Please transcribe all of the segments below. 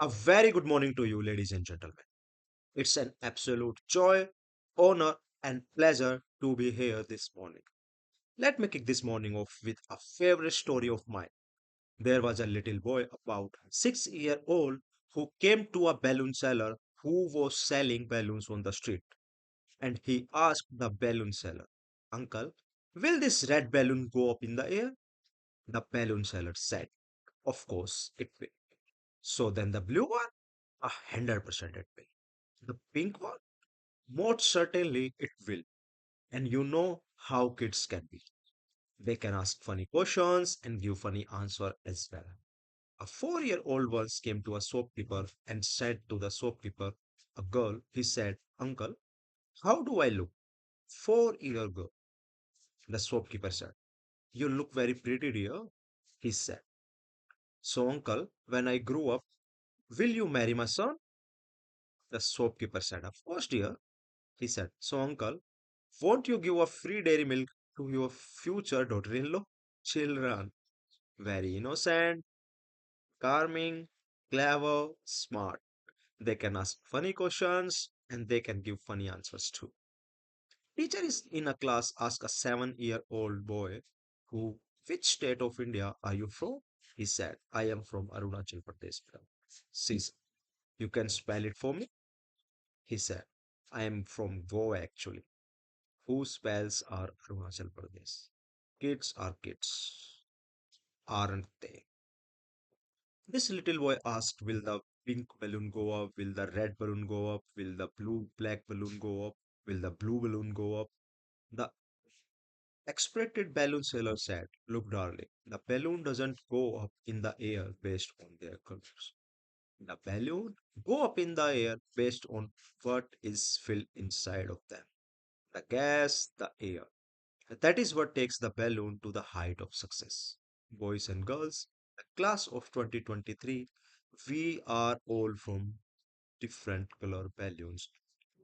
A very good morning to you, ladies and gentlemen. It's an absolute joy, honor, and pleasure to be here this morning. Let me kick this morning off with a favorite story of mine. There was a little boy about 6 year old who came to a balloon seller who was selling balloons on the street. And he asked the balloon seller, Uncle, will this red balloon go up in the air? The balloon seller said, Of course it will. So then the blue one? 100% it will. The pink one? Most certainly it will. And you know how kids can be. They can ask funny questions and give funny answer as well. A 4-year-old once came to a shopkeeper and said to the shopkeeper, a girl, he said, Uncle, how do I look? 4-year girl. The shopkeeper said, You look very pretty, dear. He said, So, uncle, when I grow up, will you marry my son? The shopkeeper said, Of course, dear. He said, So, uncle, won't you give a free dairy milk to your future daughter in law? Children, very innocent, charming, clever, smart. They can ask funny questions and they can give funny answers too. Teacher is in a class ask a 7-year-old boy who, which state of India are you from? He said, I am from Arunachal Pradesh. Madam." She said, You can spell it for me? He said, I am from Goa actually. Whose spells are Arunachal Pradesh? Kids are kids, aren't they? This little boy asked, Will the pink balloon go up? Will the red balloon go up? Will the blue black balloon go up? Will the blue balloon go up? The expected balloon seller said, Look, darling, the balloon doesn't go up in the air based on their colors. The balloon go up in the air based on what is filled inside of them. The gas, the air. That is what takes the balloon to the height of success. Boys and girls, the class of 2023, we are all from different color balloons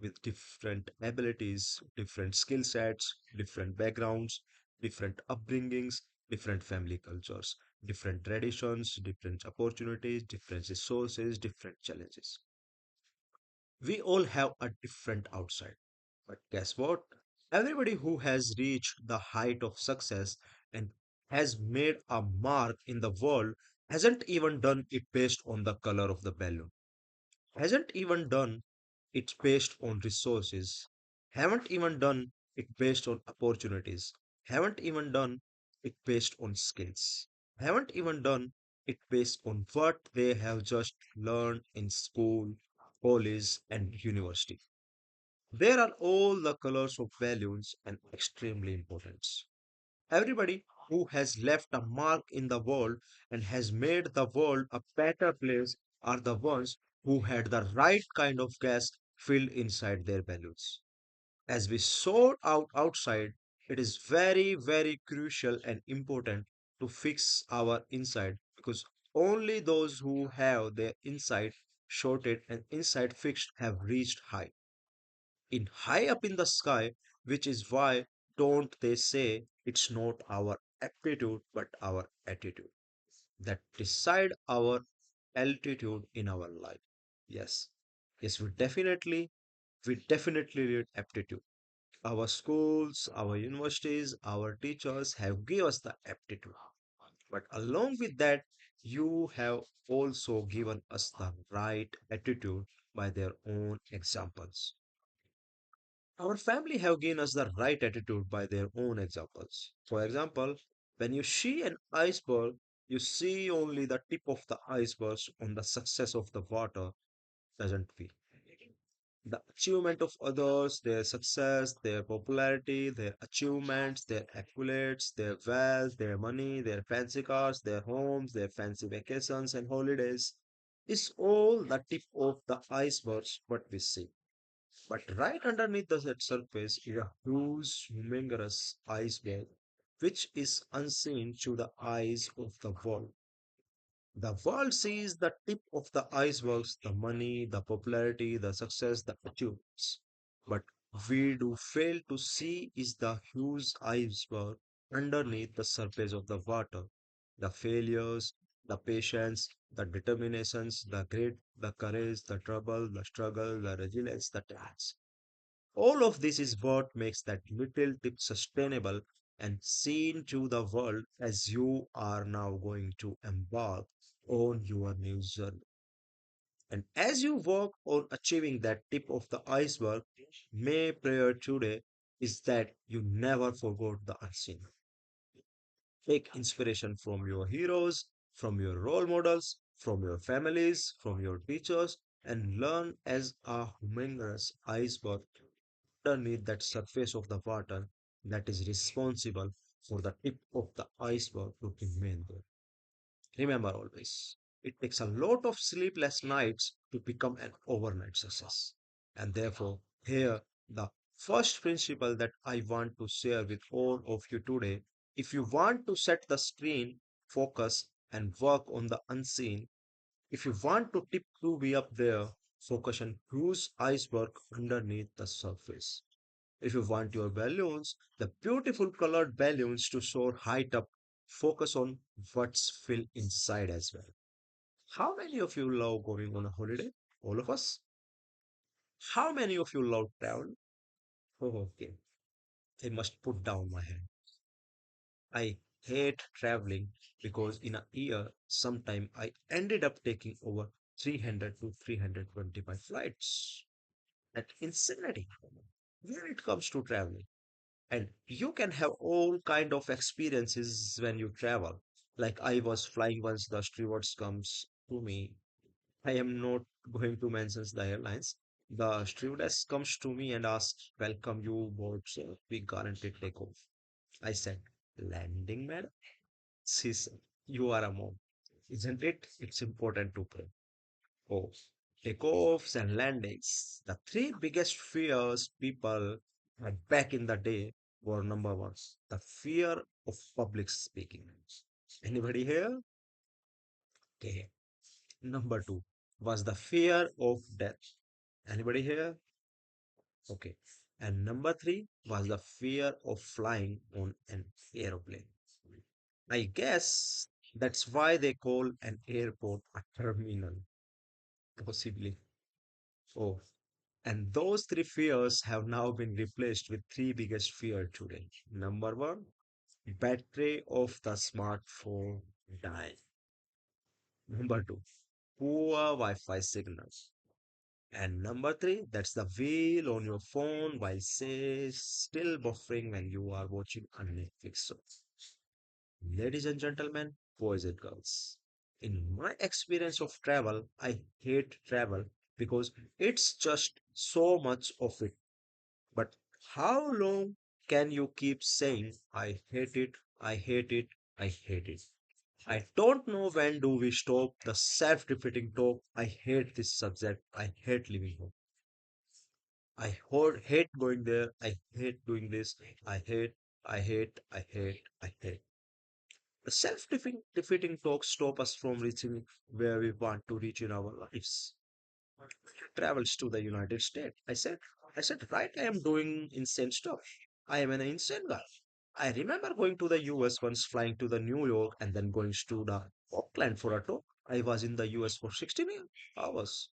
with different abilities, different skill sets, different backgrounds, different upbringings, different family cultures, different traditions, different opportunities, different resources, different challenges. We all have a different outside. But guess what? Everybody who has reached the height of success and has made a mark in the world hasn't even done it based on the color of the balloon, hasn't even done it based on resources, haven't even done it based on opportunities, haven't even done it based on skills, haven't even done it based on what they have just learned in school, college, and university. There are all the colors of balloons and extremely important. Everybody who has left a mark in the world and has made the world a better place are the ones who had the right kind of gas filled inside their balloons. As we sort out outside, it is very, very crucial and important to fix our inside because only those who have their inside sorted and inside fixed have reached high in high up in the sky, which is why don't they say it's not our aptitude but our attitude that decide our altitude in our life. Yes, yes, we definitely need aptitude. Our schools, our universities, our teachers have given us the aptitude. But along with that, you have also given us the right attitude by their own examples. Our family have given us the right attitude by their own examples. For example, when you see an iceberg, you see only the tip of the iceberg on the success of the water, doesn't we? The achievement of others, their success, their popularity, their achievements, their accolades, their wealth, their money, their fancy cars, their homes, their fancy vacations and holidays is all the tip of the iceberg what we see. But right underneath the surface is a huge, humongous iceberg, which is unseen to the eyes of the world. The world sees the tip of the icebergs, the money, the popularity, the success, the achievements. But we do fail to see is the huge iceberg underneath the surface of the water, the failures, the patience, the determinations, the grit, the courage, the trouble, the struggle, the resilience, the talents. All of this is what makes that little tip sustainable and seen to the world as you are now going to embark on your new journey. And as you work on achieving that tip of the iceberg, may prayer today is that you never forgot the unseen. Take inspiration from your heroes, from your role models, from your families, from your teachers, and learn as a humongous iceberg underneath that surface of the water that is responsible for the tip of the iceberg to remain there. Remember always, it takes a lot of sleepless nights to become an overnight success. And therefore, here, the first principle that I want to share with all of you today, if you want to set the screen, focus, and work on the unseen, if you want to tip to be up there, focus on whose iceberg underneath the surface. If you want your balloons, the beautiful colored balloons to soar high up, focus on what's filled inside as well. How many of you love going on a holiday? All of us? How many of you love travel? Oh, okay. I must put down my hand. I hate traveling because in a year, sometime I ended up taking over 300 to 325 flights. That insanity when it comes to traveling. And you can have all kind of experiences when you travel. Like I was flying once the stewards comes to me. I am not going to mention the airlines. The stewardess comes to me and asks, "Welcome you board, sir. We guaranteed takeoff." I said, "Landing, madam?" She said, "You are a mom, isn't it? It's important to pray." Oh, takeoffs and landings. The three biggest fears people had back in the day were number one, the fear of public speaking. Anybody here? Okay. Number two was the fear of death. Anybody here? Okay. And number three was the fear of flying on an aeroplane. I guess that's why they call an airport a terminal, possibly. Oh, and those three fears have now been replaced with three biggest fear today. Number one, battery of the smartphone dying. Number two, poor Wi-Fi signals. And number three, that's the wheel on your phone while says still buffering when you are watching a Netflix show. Ladies and gentlemen, boys and girls, in my experience of travel, I hate travel because it's just so much of it. But how long can you keep saying, "I hate it, I hate it, I hate it"? I don't know when do we stop the self-repeating talk. I hate this subject. I hate living home. Hate going there. I hate doing this. I hate, I hate, I hate, I hate. The self-defeating talks stop us from reaching where we want to reach in our lives. Travels to the United States. Right, I am doing insane stuff. I am an insane guy. I remember going to the US once, flying to the New York and then going to the Auckland for a tour. I was in the US for 16 hours.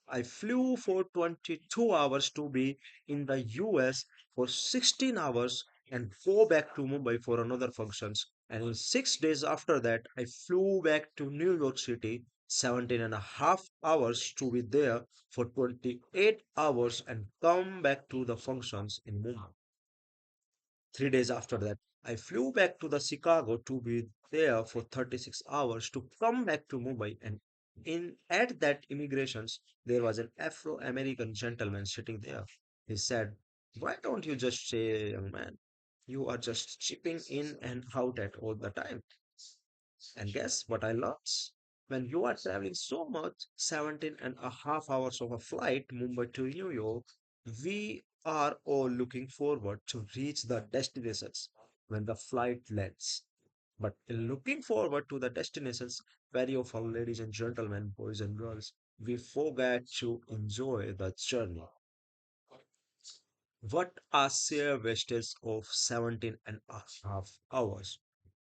I flew for 22 hours to be in the US for 16 hours and go back to Mumbai for another functions. And in 6 days after that, I flew back to New York City 17 and a half hours to be there for 28 hours and come back to the functions in Mumbai. 3 days after that, I flew back to the Chicago to be there for 36 hours to come back to Mumbai. And in at that immigrations, there was an Afro-American gentleman sitting there. He said, "Why don't you just say, young man, you are just chipping in and out at all the time?" And guess what I learned? When you are traveling so much, 17 and a half hours of a flight, Mumbai to New York, we are all looking forward to reach the destinations when the flight lands. But in looking forward to the destinations, very often, ladies and gentlemen, boys and girls, we forget to enjoy the journey. What a sheer wastage of 17 and a half hours.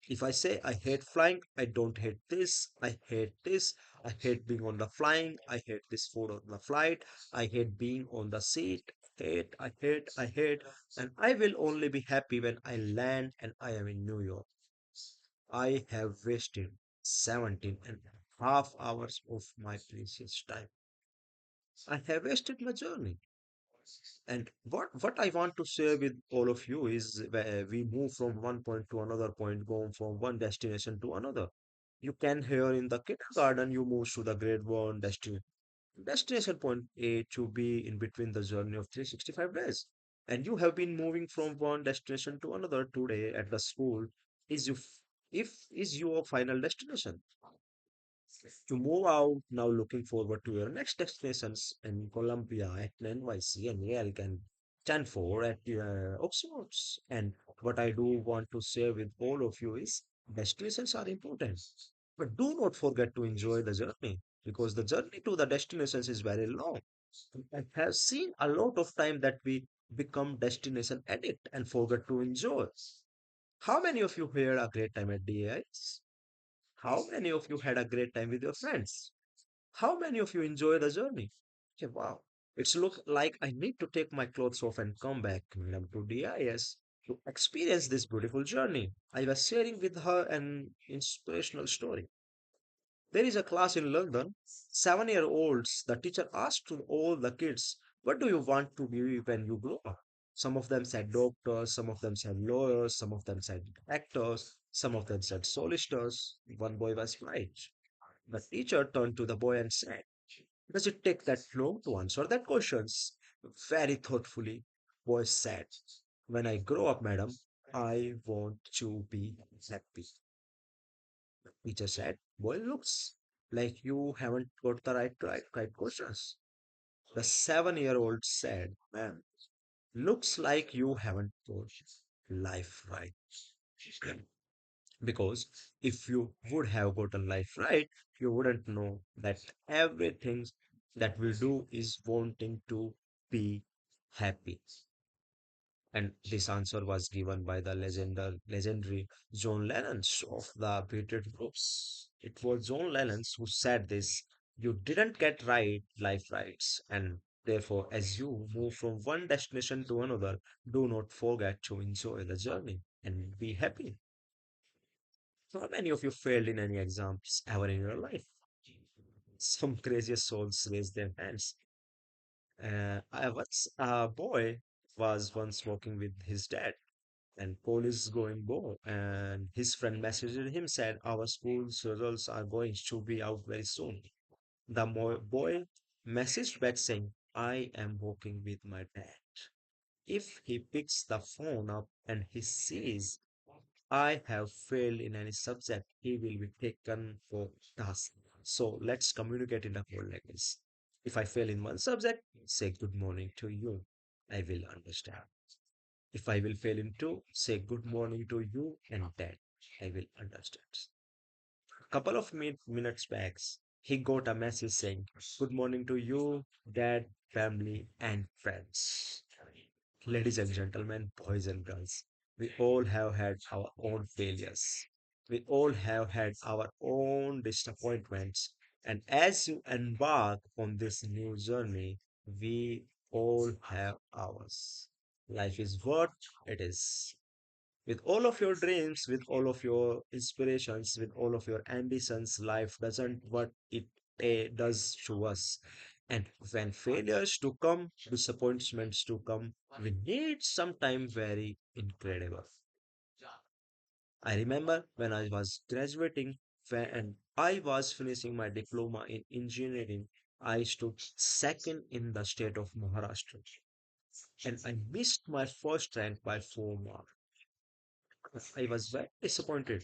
If I say I hate flying, I don't hate this, I hate this, I hate being on the flying, I hate this food on the flight, I hate being on the seat, I hate, and I will only be happy when I land and I am in New York. I have wasted 17 and a half hours of my precious time. I have wasted my journey. And what I want to share with all of you is where we move from one point to another point, going from one destination to another. You can hear in the kindergarten, you move to the grade one destination point A to B in between the journey of 365 days. And you have been moving from one destination to another today at the school. Is you if is your final destination? To move out now looking forward to your next destinations in Colombia, at NYC, and Yale and Stanford, at Oxfords. And what I do want to share with all of you is destinations are important, but do not forget to enjoy the journey because the journey to the destinations is very long. I have seen a lot of time that we become destination addict and forget to enjoy. How many of you had a great time at DAIs? How many of you had a great time with your friends? How many of you enjoy the journey? Okay, wow. It's look like I need to take my clothes off and come back, madam, to DIS to experience this beautiful journey. I was sharing with her an inspirational story. There is a class in London, 7-year-olds. The teacher asked to all the kids, what do you want to be when you grow up? Some of them said doctors, some of them said lawyers, some of them said actors, some of them said solicitors. One boy was right. The teacher turned to the boy and said, does it take that long to answer that questions? Very thoughtfully, boy said, when I grow up, madam, I want to be happy. Teacher said, boy, looks like you haven't got the right questions. The 7-year-old said, ma'am, looks like you haven't got life right. Because if you would have gotten life right, you wouldn't know that everything that we do is wanting to be happy. And this answer was given by the legendary John Lennon of the Beatles groups. It was John Lennon who said this. You didn't get life rights, and therefore, as you move from one destination to another, do not forget to enjoy the journey and be happy. How many of you failed in any exams ever in your life? Some craziest souls raise their hands. I once a boy was once walking with his dad, and police going bo, and his friend messaged him said our school's results are going to be out very soon. The boy messaged back saying, I am walking with my dad. If he picks the phone up and he sees I have failed in any subject, he will be taken for task. So let's communicate in the whole language. If I fail in one subject, say good morning to you. I will understand. If I will fail in two, say good morning to you and dad. I will understand. Couple of minutes back, he got a message saying, good morning to you, dad, family, and friends. Ladies and gentlemen, boys and girls, we all have had our own failures. We all have had our own disappointments. And as you embark on this new journey, we all have ours. Life is what it is. With all of your dreams, with all of your inspirations, with all of your ambitions, life doesn't what it does to us. And when failures to come, disappointments to come, we need sometime very incredible. I remember when I was graduating and I was finishing my diploma in engineering, I stood second in the state of Maharashtra and I missed my first rank by 4 marks. I was very disappointed.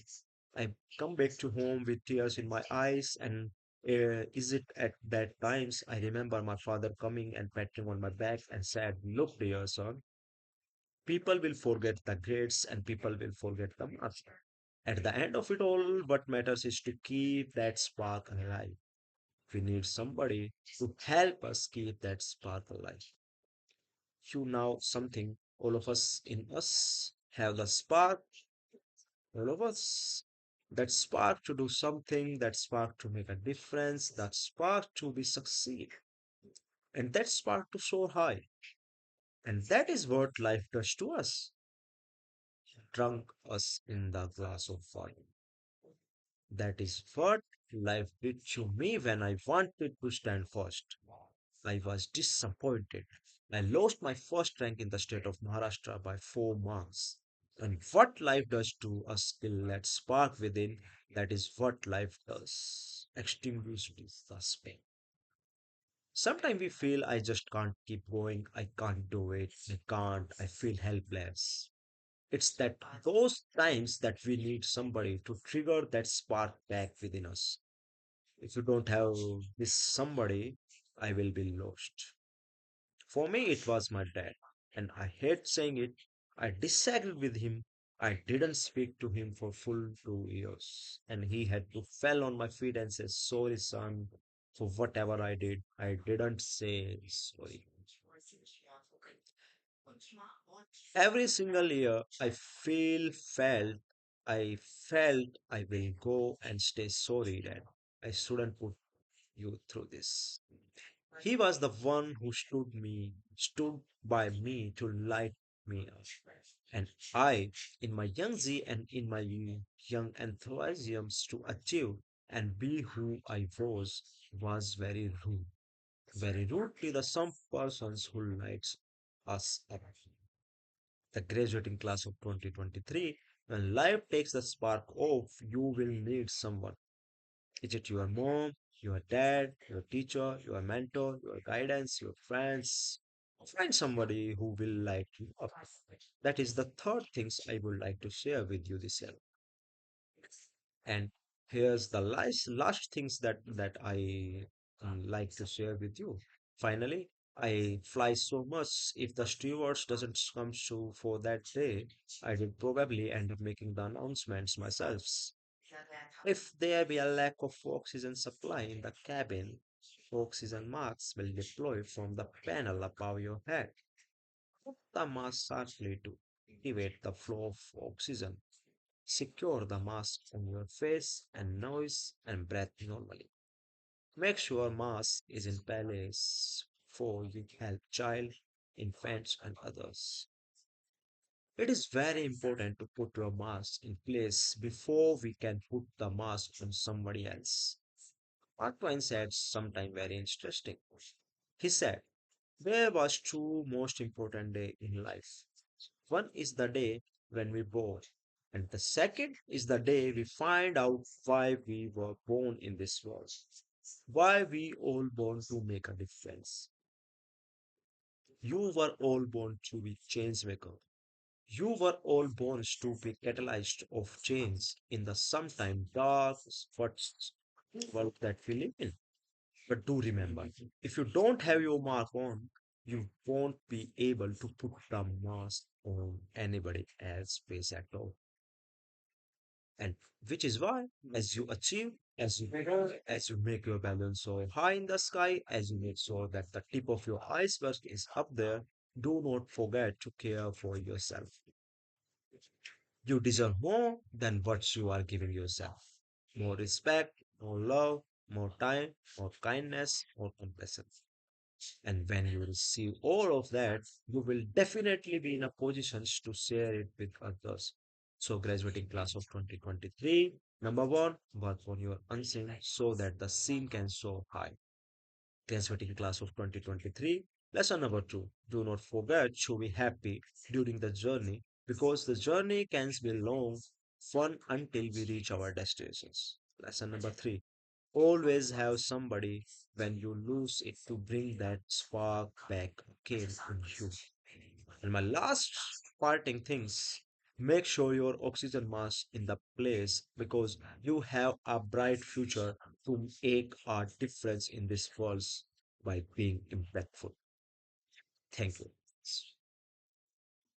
I come back to home with tears in my eyes, and is it at that times I remember my father coming and patting on my back and said, "Look, dear son, people will forget the grades and people will forget the marks. At the end of it all, what matters is to keep that spark alive. We need somebody to help us keep that spark alive. You know something, all of us in us have the spark All of us. That spark to do something, that spark to make a difference, that spark to be succeed, and that spark to soar high. And that is what life does to us. Drunk us in the glass of wine. That is what life did to me when I wanted to stand first. I was disappointed. I lost my first rank in the state of Maharashtra by 4 marks. And what life does to a skill that spark within, that is what life does. Extinguishes the spark. Sometimes we feel I just can't keep going, I can't do it, I can't, I feel helpless. It's that those times that we need somebody to trigger that spark back within us. If you don't have this somebody, I will be lost. For me, it was my dad, and I hate saying it. I disagreed with him. I didn't speak to him for full 2 years, and he had to fell on my feet and say, "Sorry, son, for whatever I did. I didn't say sorry." Every single year, I felt I will go and stay sorry, Dad. I shouldn't put you through this. He was the one who stood by me to light me up. And I, in my young Z and in my young enthusiasms to achieve and be who I was very rude to the some persons who lights us up. The graduating class of 2023, when life takes the spark off, you will need someone. Is it your mom, your dad, your teacher, your mentor, your guidance, your friends? Find somebody who will light you up. That is the third things I would like to share with you this year. And here's the last things that I like to share with you. Finally, I fly so much. If the stewards doesn't come through for that day, I will probably end up making the announcements myself. If there be a lack of oxygen supply in the cabin, oxygen masks will deploy from the panel above your head. Put the mask sharply to activate the flow of oxygen. Secure the mask on your face and nose and breathe normally. Make sure mask is in place for you help child, infants and others. It is very important to put your mask in place before we can put the mask on somebody else. Mark Twain said something very interesting. He said, there was two most important day in life. One is the day when we born, and the second is the day we find out why we were born in this world. Why we all born to make a difference. You were all born to be change maker. You were all born to be catalyst of change in the sometime dark spots world that we live in. But do remember, if you don't have your mark on, you won't be able to put the mask on anybody else's face at all. And which is why, as you achieve, as you grow, as you make your balance so high in the sky, as you make sure that the tip of your iceberg is up there, do not forget to care for yourself. You deserve more than what you are giving yourself. More respect, more love, more time, more kindness, more compassion. And when you receive all of that, you will definitely be in a position to share it with others. So, graduating class of 2023, number one, work on your unseen so that the scene can soar high. Graduating class of 2023, lesson number two, do not forget to be happy during the journey because the journey can be long, fun until we reach our destinations. Lesson number three, always have somebody when you lose it to bring that spark back again in you. And my last parting things, make sure your oxygen mask in the place because you have a bright future to make a difference in this world by being impactful. Thank you.